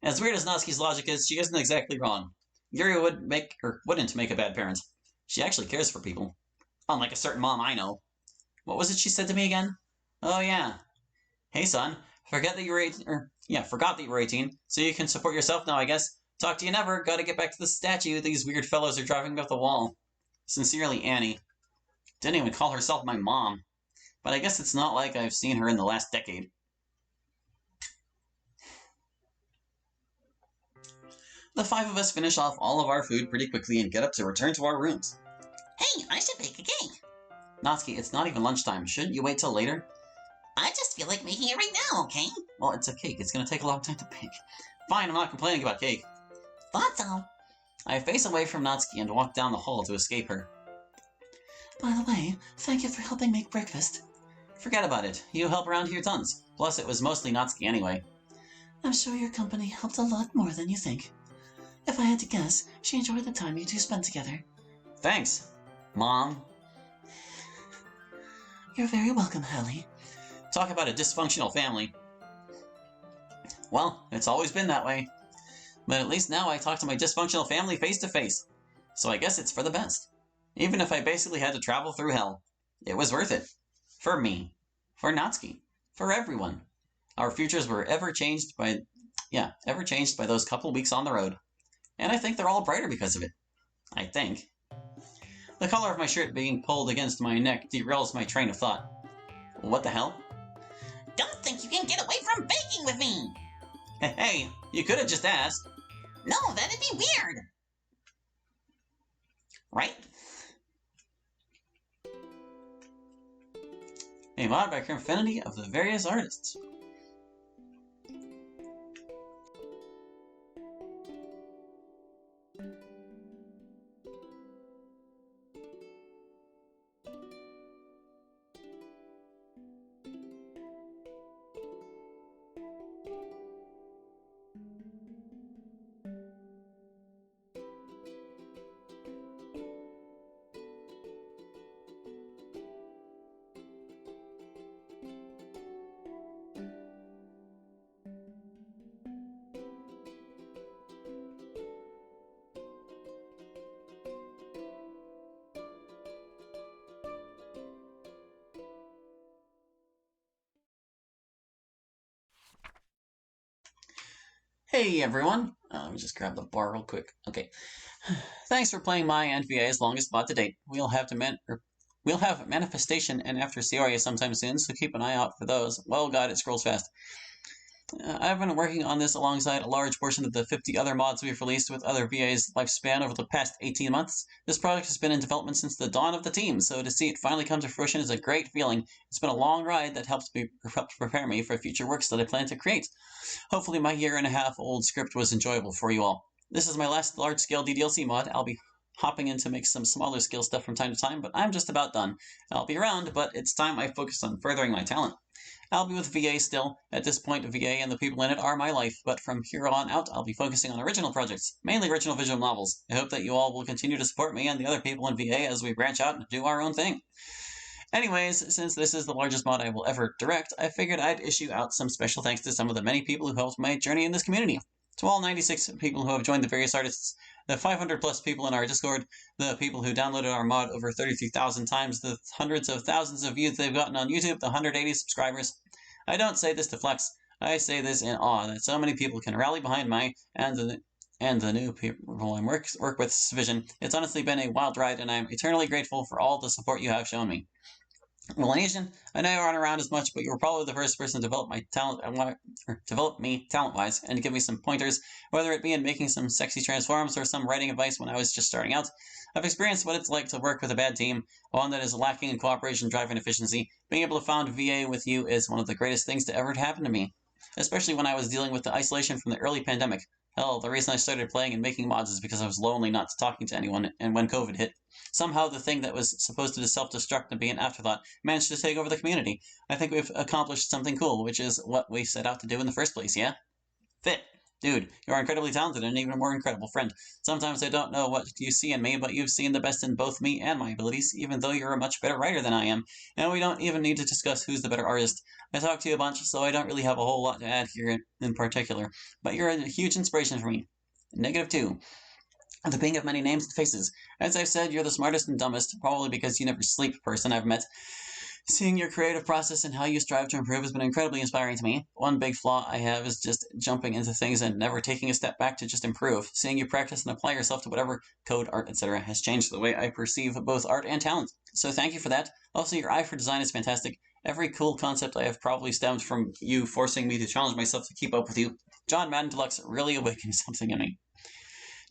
As weird as Natsuki's logic is, she isn't exactly wrong. Yuri wouldn't make a bad parent. She actually cares for people. Unlike a certain mom I know. What was it she said to me again? Oh yeah. Hey son, forgot that you were 18, forgot that you were 18, so you can support yourself now, I guess. Talk to you never, gotta get back to the statue these weird fellows are driving up the wall. Sincerely, Annie. Didn't even call herself my mom. But I guess it's not like I've seen her in the last decade. The five of us finish off all of our food pretty quickly and get up to return to our rooms. Hey, I should bake a cake. Natsuki, it's not even lunchtime. Shouldn't you wait till later? I just feel like making it right now, okay? Well, it's a cake. It's gonna take a long time to bake. Fine, I'm not complaining about cake. Thought so. I face away from Natsuki and walk down the hall to escape her. By the way, thank you for helping make breakfast. Forget about it. You help around here tons. Plus, it was mostly Natsuki anyway. I'm sure your company helped a lot more than you think. If I had to guess, she enjoyed the time you two spent together. Thanks, Mom. You're very welcome, Hallie. Talk about a dysfunctional family. Well, it's always been that way. But at least now I talk to my dysfunctional family face to face. So I guess it's for the best. Even if I basically had to travel through hell. It was worth it. For me. For Natsuki. For everyone. Our futures were ever changed by those couple weeks on the road. And I think they're all brighter because of it. I think. The collar of my shirt being pulled against my neck derails my train of thought. What the hell? Don't think you can get away from baking with me! Hey, you could have just asked. No, that'd be weird! Right? A mod by Infinity of the various artists. Hey everyone! Let me just grab the bar real quick. Okay. Thanks for playing my and VA's longest mod to date. We'll have Manifestation and After Cioria sometime soon, so keep an eye out for those. Well, God, it scrolls fast. I've been working on this alongside a large portion of the 50 other mods we've released with other VA's lifespan over the past 18 months. This project has been in development since the dawn of the team, so to see it finally come to fruition is a great feeling. It's been a long ride that helped prepare me for future works that I plan to create. Hopefully my year-and-a-half-old script was enjoyable for you all. This is my last large-scale DDLC mod. I'll be hopping in to make some smaller scale stuff from time to time, but I'm just about done. I'll be around, but it's time I focus on furthering my talent. I'll be with VA still. At this point, VA and the people in it are my life, but from here on out, I'll be focusing on original projects, mainly original visual novels. I hope that you all will continue to support me and the other people in VA as we branch out and do our own thing. Anyways, since this is the largest mod I will ever direct, I figured I'd issue out some special thanks to some of the many people who helped my journey in this community. To all 96 people who have joined the various artists, the 500 plus people in our Discord, the people who downloaded our mod over 33,000 times, the hundreds of thousands of views they've gotten on YouTube, the 180 subscribers. I don't say this to flex. I say this in awe that so many people can rally behind my and the new people I work with's vision. It's honestly been a wild ride, and I'm eternally grateful for all the support you have shown me. Melanesian, I know you aren't around as much, but you were probably the first person to develop my talent. Develop me talent-wise, and to give me some pointers, whether it be in making some sexy transforms or some writing advice when I was just starting out. I've experienced what it's like to work with a bad team, one that is lacking in cooperation, drive, and efficiency. Being able to found VA with you is one of the greatest things to ever happen to me, especially when I was dealing with the isolation from the early pandemic. Hell, the reason I started playing and making mods is because I was lonely not talking to anyone, and when COVID hit, somehow the thing that was supposed to self-destruct and be an afterthought managed to take over the community. I think we've accomplished something cool, which is what we set out to do in the first place, yeah? Fit. Dude, you are incredibly talented and an even more incredible friend. Sometimes I don't know what you see in me, but you've seen the best in both me and my abilities, even though you're a much better writer than I am. And we don't even need to discuss who's the better artist. I talk to you a bunch, so I don't really have a whole lot to add here in particular. But you're a huge inspiration for me. -2. The being of many names and faces. As I've said, you're the smartest and dumbest, probably because you never sleep person I've met. Seeing your creative process and how you strive to improve has been incredibly inspiring to me. One big flaw I have is just jumping into things and never taking a step back to just improve. Seeing you practice and apply yourself to whatever code, art, etc. has changed the way I perceive both art and talent. So thank you for that. Also, your eye for design is fantastic. Every cool concept I have probably stemmed from you forcing me to challenge myself to keep up with you. John Madden Deluxe really awakened something in me.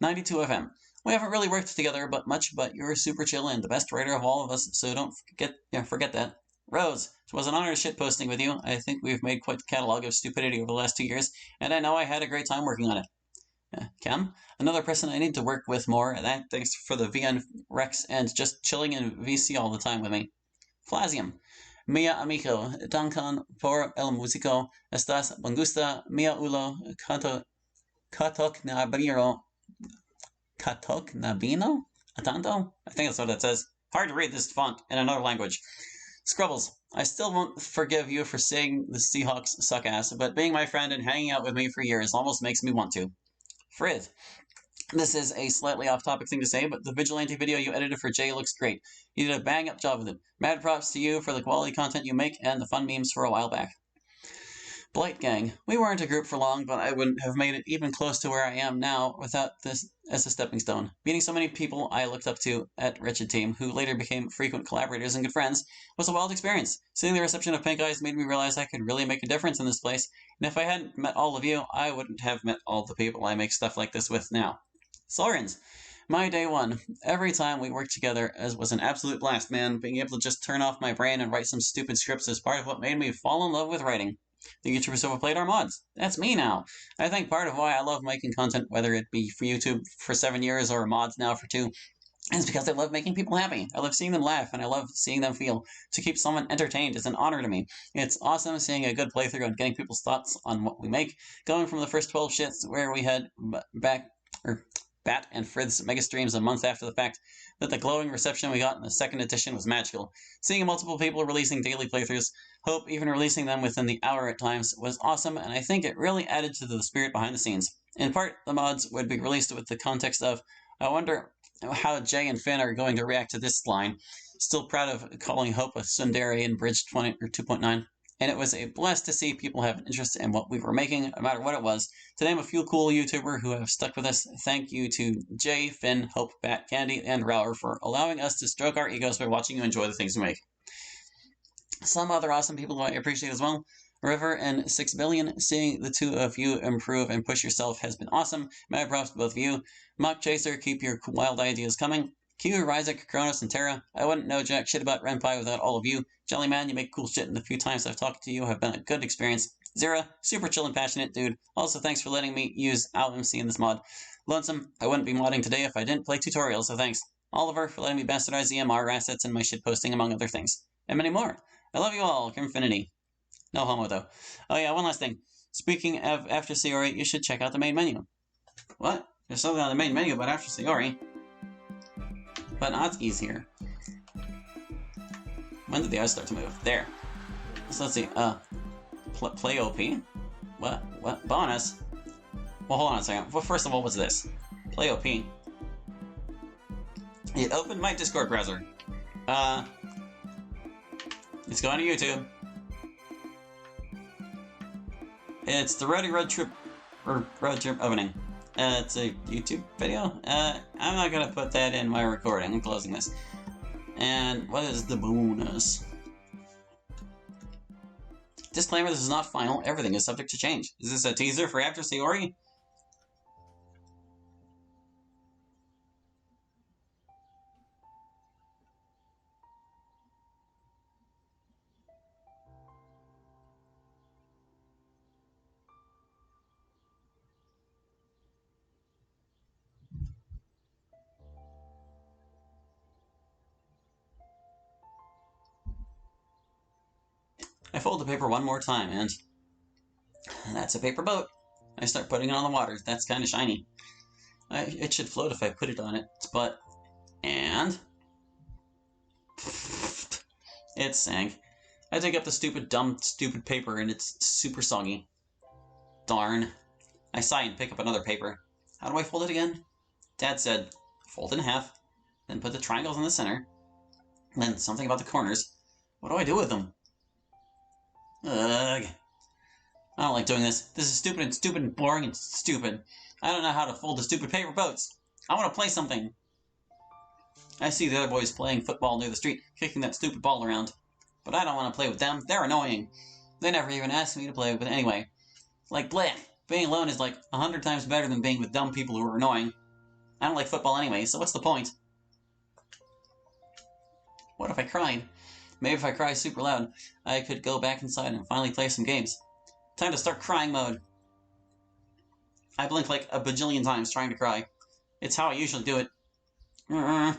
92 FM. We haven't really worked together much, but you're super chill and the best writer of all of us, so don't forget that. Rose, it was an honor shitposting with you. I think we've made quite the catalog of stupidity over the last 2 years, and I know I had a great time working on it. Cam, another person I need to work with more, and that thanks for the VN Rex and just chilling in VC all the time with me. Flasium, Mia amico, dankan por el musico, estas bongusta, mia ulo, katok nabiro, katok nabino? Atanto? I think that's what it says. Hard to read this font in another language. Scrubbles, I still won't forgive you for saying the Seahawks suck ass, but being my friend and hanging out with me for years almost makes me want to. Frith, this is a slightly off-topic thing to say, but the Vigilante video you edited for Jay looks great. You did a bang-up job with it. Mad props to you for the quality content you make and the fun memes for a while back. Blight Gang. We weren't a group for long, but I wouldn't have made it even close to where I am now without this as a stepping stone. Meeting so many people I looked up to at Wretched Team, who later became frequent collaborators and good friends, was a wild experience. Seeing the reception of Pink Eyes made me realize I could really make a difference in this place, and if I hadn't met all of you, I wouldn't have met all the people I make stuff like this with now. Sorens. My day one. Every time we worked together was an absolute blast, man. Being able to just turn off my brain and write some stupid scripts is part of what made me fall in love with writing. The YouTubers who have played our mods. That's me now. I think part of why I love making content, whether it be for YouTube for 7 years or mods now for 2, is because I love making people happy. I love seeing them laugh, and I love seeing them feel. To keep someone entertained is an honor to me. It's awesome seeing a good playthrough and getting people's thoughts on what we make. Going from the first 12 shits where we had Bat and Frith's mega streams a month after the fact, that the glowing reception we got in the second edition was magical. Seeing multiple people releasing daily playthroughs, Hope even releasing them within the hour at times, was awesome, and I think it really added to the spirit behind the scenes. In part, the mods would be released with the context of, I wonder how Jay and Finn are going to react to this line. Still proud of calling Hope a tsundere in Bridge 20 or 2.9. And it was a blast to see people have an interest in what we were making, no matter what it was. To name a few cool YouTubers who have stuck with us, thank you to Jay, Finn, Hope, Bat, Candy, and Rower for allowing us to stroke our egos by watching you enjoy the things we make. Some other awesome people who I appreciate as well. River and 6 Billion, seeing the two of you improve and push yourself has been awesome. Mad props to both of you. Mock Chaser, keep your wild ideas coming. Q, Ryzek, Kronos, and Terra. I wouldn't know jack shit about Renpai without all of you. Jellyman, you make cool shit, and the few times I've talked to you have been a good experience. Zera, super chill and passionate dude. Also, thanks for letting me use AlMC in this mod. Lonesome, I wouldn't be modding today if I didn't play tutorials, so thanks. Oliver, for letting me bastardize EMR assets and my shitposting, among other things. And many more. I love you all, Infinity. No homo, though. Oh yeah, one last thing. Speaking of After Sayori, you should check out the main menu. What? There's something on the main menu about After Sayori. But not easier. When did the eyes start to move? There. So let's see. Play OP? What? Bonus? Well, hold on a second. Well, first of all, what's this? Play OP. It opened my Discord browser. It's going to YouTube. It's the Roady Road Trip opening. It's a YouTube video. I'm not gonna put that in my recording. I'm closing this. And what is the bonus? Disclaimer: this is not final. Everything is subject to change. Is this a teaser for After Sayori? I fold the paper one more time, and that's a paper boat. I start putting it on the water. That's kind of shiny. It should float if I put it on its butt. And... it sank. I take up the stupid paper, and it's super soggy. Darn. I sigh and pick up another paper. How do I fold it again? Dad said, fold it in half, then put the triangles in the center, then something about the corners. What do I do with them? Ugh. I don't like doing this. This is stupid and boring and stupid. I don't know how to fold the stupid paper boats. I want to play something. I see the other boys playing football near the street, kicking that stupid ball around. But I don't want to play with them. They're annoying. They never even asked me to play with anyway. Like, bleh. Being alone is like 100 times better than being with dumb people who are annoying. I don't like football anyway, so what's the point? What if I cried? Maybe if I cry super loud, I could go back inside and finally play some games. Time to start crying mode. I blink like a bajillion times trying to cry. It's how I usually do it. Why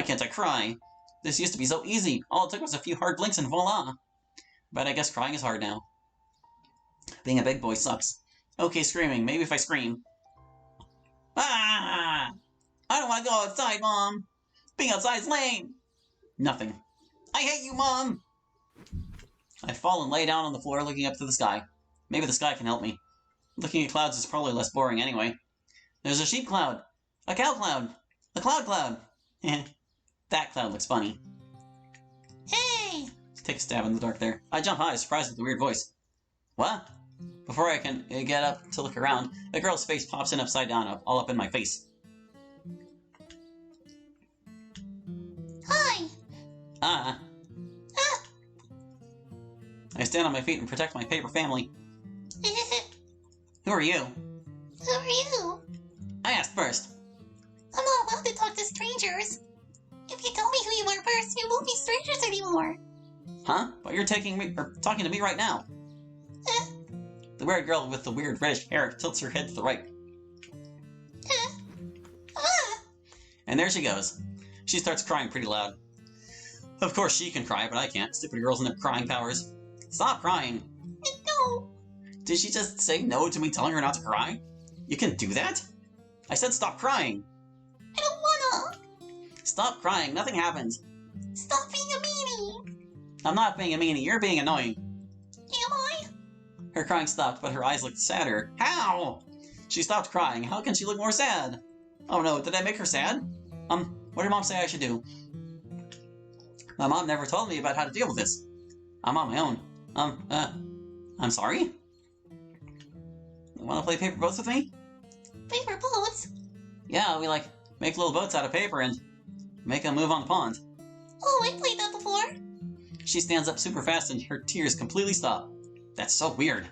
can't I cry? This used to be so easy. All it took was a few hard blinks and voila. But I guess crying is hard now. Being a big boy sucks. Okay, screaming. Maybe if I scream. Ah! I don't want to go outside, Mom. Being outside is lame. Nothing. I hate you, Mom. I fall and lay down on the floor looking up to the sky. Maybe the sky can help me. Looking at clouds is probably less boring anyway. There's a sheep cloud. A cow cloud. A cloud cloud. That cloud looks funny. Hey! Take a stab in the dark there. I jump high, surprised at the weird voice. What? Before I can get up to look around, a girl's face pops in upside down, all up in my face. Hi! Ah. I stand on my feet and protect my paper family. Who are you? Who are you? I asked first. I'm not allowed to talk to strangers. If you tell me who you are first, we won't be strangers anymore. Huh? But you're talking to me right now. The weird girl with the weird reddish hair tilts her head to the right. And there she goes. She starts crying pretty loud. Of course she can cry, but I can't. Stupid girls and their crying powers. Stop crying. No. Did she just say no to me telling her not to cry? You can do that? I said stop crying. I don't wanna. Stop crying. Nothing happened. Stop being a meanie. I'm not being a meanie. You're being annoying. Am I? Her crying stopped, but her eyes looked sadder. How? She stopped crying. How can she look more sad? Oh no, did I make her sad? What did Mom say I should do? My mom never told me about how to deal with this. I'm on my own. I'm sorry? You wanna play paper boats with me? Paper boats? Yeah, we make little boats out of paper and make them move on the pond. Oh, I played that before. She stands up super fast and her tears completely stop. That's so weird.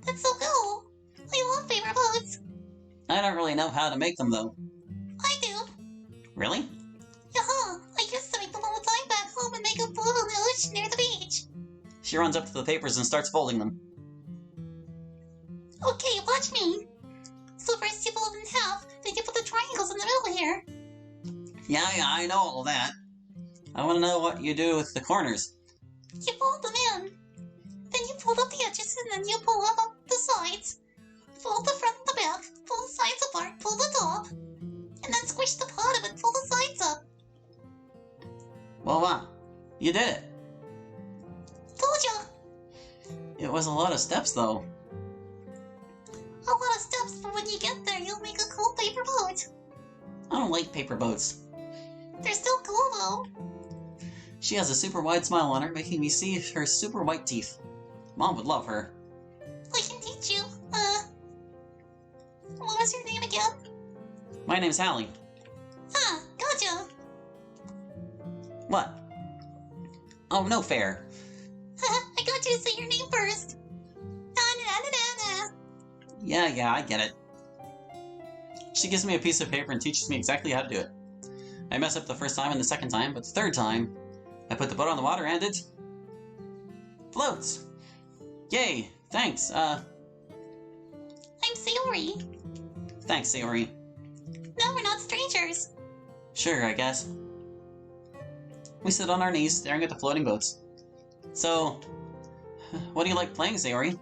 That's so cool. I love paper boats. I don't really know how to make them though. I do. Really? Yeah, I used to make them all the time back home and make them float on the ocean near the beach. She runs up to the papers and starts folding them. Okay, watch me. So first you fold in half, then you put the triangles in the middle here. Yeah, I know all that. I want to know what you do with the corners. You fold them in. Then you fold up the edges and then you pull up the sides. Fold the front and the back, pull the sides apart, pull the top, and then squish the bottom and pull the sides up. Well, wow. You did it. Told ya. It was a lot of steps though. A lot of steps, but when you get there, you'll make a cool paper boat. I don't like paper boats. They're still cool though. She has a super wide smile on her, making me see her super white teeth. Mom would love her. I can teach you. What was your name again? My name's Hallie. Gotcha. What? Oh, no fair. I got you to say your name first. Na-na-na-na-na. Yeah, I get it. She gives me a piece of paper and teaches me exactly how to do it. I mess up the first time and the second time, but the third time, I put the boat on the water and it floats. Yay! Thanks. I'm Sayori. Thanks, Sayori. Now we're not strangers. Sure, I guess. We sit on our knees, staring at the floating boats. So, what do you like playing, Sayori?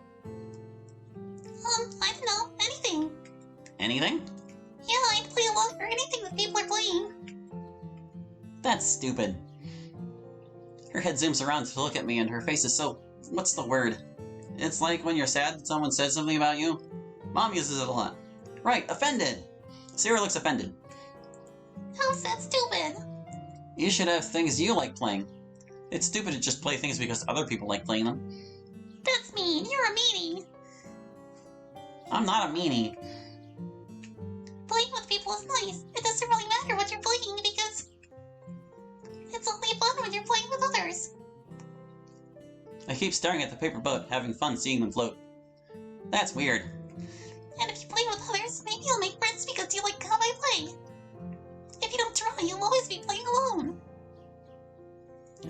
anything? Yeah, I'd play along for anything that people are playing. That's stupid. Her head zooms around to look at me, and her face is so... what's the word? It's like when you're sad that someone said something about you. Mom uses it a lot. Right, offended! Sierra looks offended. How's that stupid? You should have things you like playing. It's stupid to just play things because other people like playing them. That's mean. You're a meanie. I'm not a meanie. Playing with people is nice. It doesn't really matter what you're playing because it's only fun when you're playing with others. I keep staring at the paper boat, having fun seeing them float. That's weird. And if you play with others, maybe you'll make friends because you like how I play. If you don't try, you'll always be playing alone.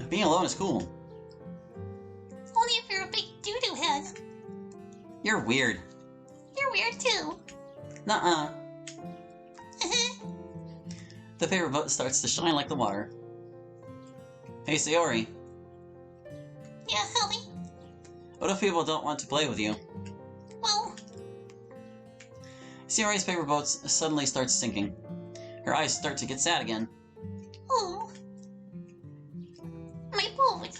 Being alone is cool. Only if you're a big doo-doo head. You're weird. You're weird too. Nuh-uh. The paper boat starts to shine like the water. Hey, Sayori. Yeah, Helly. What if people don't want to play with you? Well, Sayori's paper boat suddenly starts sinking. Her eyes start to get sad again. oh. My boat.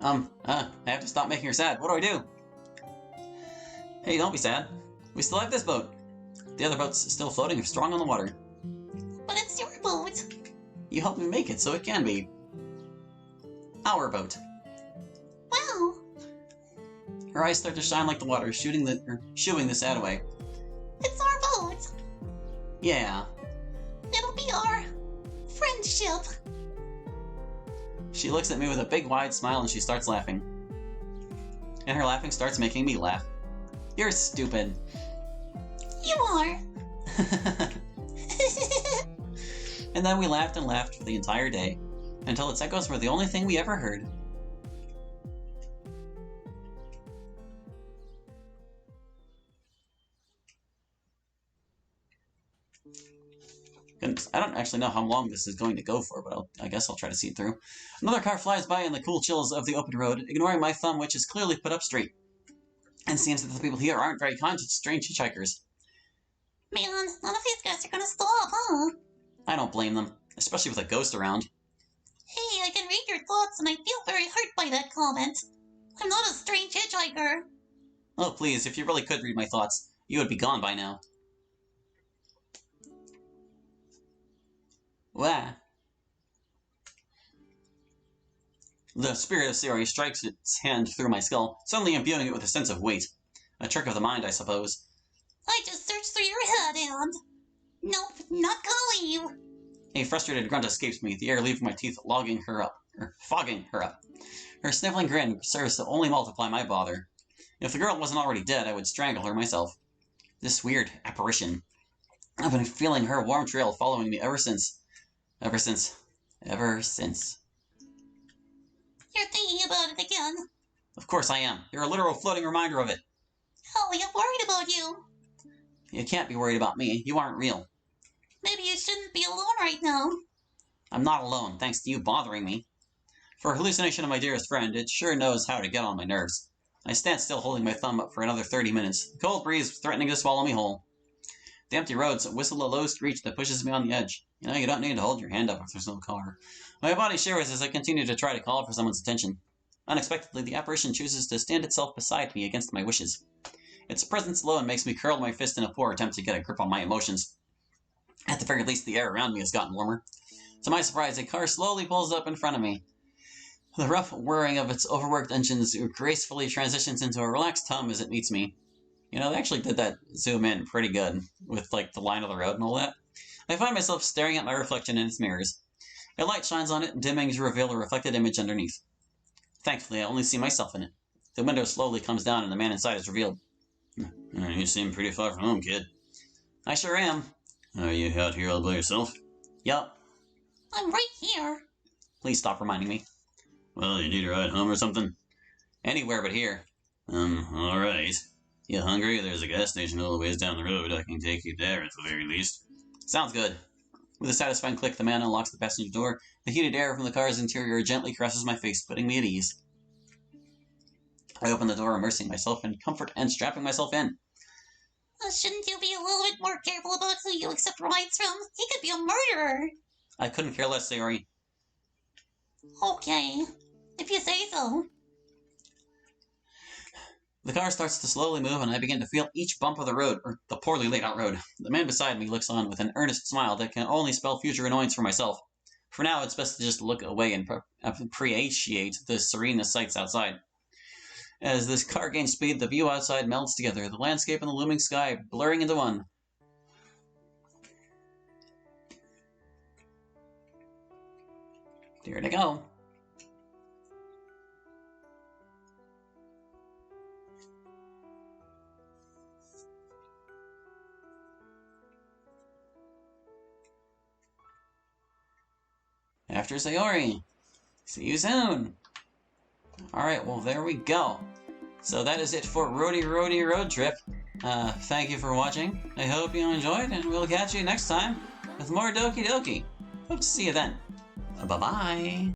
I have to stop making her sad. What do I do? Hey, don't be sad. We still have this boat. The other boat's still floating strong on the water. But it's your boat. You helped me make it, so it can be our boat. Wow. Her eyes start to shine like the water, shooing the sad away. It's our boat. Yeah. It'll be our friendship. She looks at me with a big wide smile and she starts laughing. And her laughing starts making me laugh. You're stupid. You are. And then we laughed and laughed for the entire day, until its echoes were the only thing we ever heard. Goodness, I don't actually know how long this is going to go for, but I guess I'll try to see it through. Another car flies by in the cool chills of the open road, ignoring my thumb, which is clearly put up straight. And seems that the people here aren't very kind to strange hitchhikers. Man, none of these guys are gonna stop, huh? I don't blame them, especially with a ghost around. Hey, I can read your thoughts and I feel very hurt by that comment. I'm not a strange hitchhiker. Oh, please, if you really could read my thoughts, you would be gone by now. Wah. The spirit of Sayori strikes its hand through my skull, suddenly imbuing it with a sense of weight. A trick of the mind, I suppose. I just searched through your head and... Nope, not gonna leave. A frustrated grunt escapes me, the air leaving my teeth, fogging her up. Her sniveling grin serves to only multiply my bother. If the girl wasn't already dead, I would strangle her myself. This weird apparition. I've been feeling her warm trail following me ever since. Ever since. You're thinking about it again. Of course I am. You're a literal floating reminder of it. Holly, I'm worried about you. You can't be worried about me. You aren't real. Maybe you shouldn't be alone right now. I'm not alone, thanks to you bothering me. For a hallucination of my dearest friend, it sure knows how to get on my nerves. I stand still holding my thumb up for another 30 minutes, the cold breeze threatening to swallow me whole. The empty roads whistle a low screech that pushes me on the edge. You know, you don't need to hold your hand up if there's no car. My body shivers as I continue to try to call for someone's attention. Unexpectedly, the apparition chooses to stand itself beside me against my wishes. Its presence alone makes me curl my fist in a poor attempt to get a grip on my emotions. At the very least, the air around me has gotten warmer. To my surprise, a car slowly pulls up in front of me. The rough whirring of its overworked engines gracefully transitions into a relaxed hum as it meets me. You know, they actually did that zoom in pretty good, with, like, the line of the road and all that. I find myself staring at my reflection in its mirrors. A light shines on it, dimming to reveal a reflected image underneath. Thankfully, I only see myself in it. The window slowly comes down and the man inside is revealed. You seem pretty far from home, kid. I sure am. Are you out here all by yourself? Yup. I'm right here. Please stop reminding me. Well, you need a ride home or something? Anywhere but here. Alright. You hungry? There's a gas station a little ways down the road. I can take you there at the very least. Sounds good. With a satisfying click, the man unlocks the passenger door. The heated air from the car's interior gently caresses my face, putting me at ease. I open the door, immersing myself in comfort and strapping myself in. Shouldn't you be a little bit more careful about who you accept rides from? He could be a murderer. I couldn't care less, Sayori. Okay, if you say so. The car starts to slowly move, and I begin to feel each bump of the road, or the poorly laid out road. The man beside me looks on with an earnest smile that can only spell future annoyance for myself. For now, it's best to just look away and appreciate the serene sights outside. As this car gains speed, the view outside melds together, the landscape and the looming sky blurring into one. Here to go. After Sayori. See you soon. Alright, well, there we go. So that is it for Roady Roady Road Trip. Thank you for watching. I hope you enjoyed, and we'll catch you next time with more Doki Doki. Hope to see you then. Bye-bye.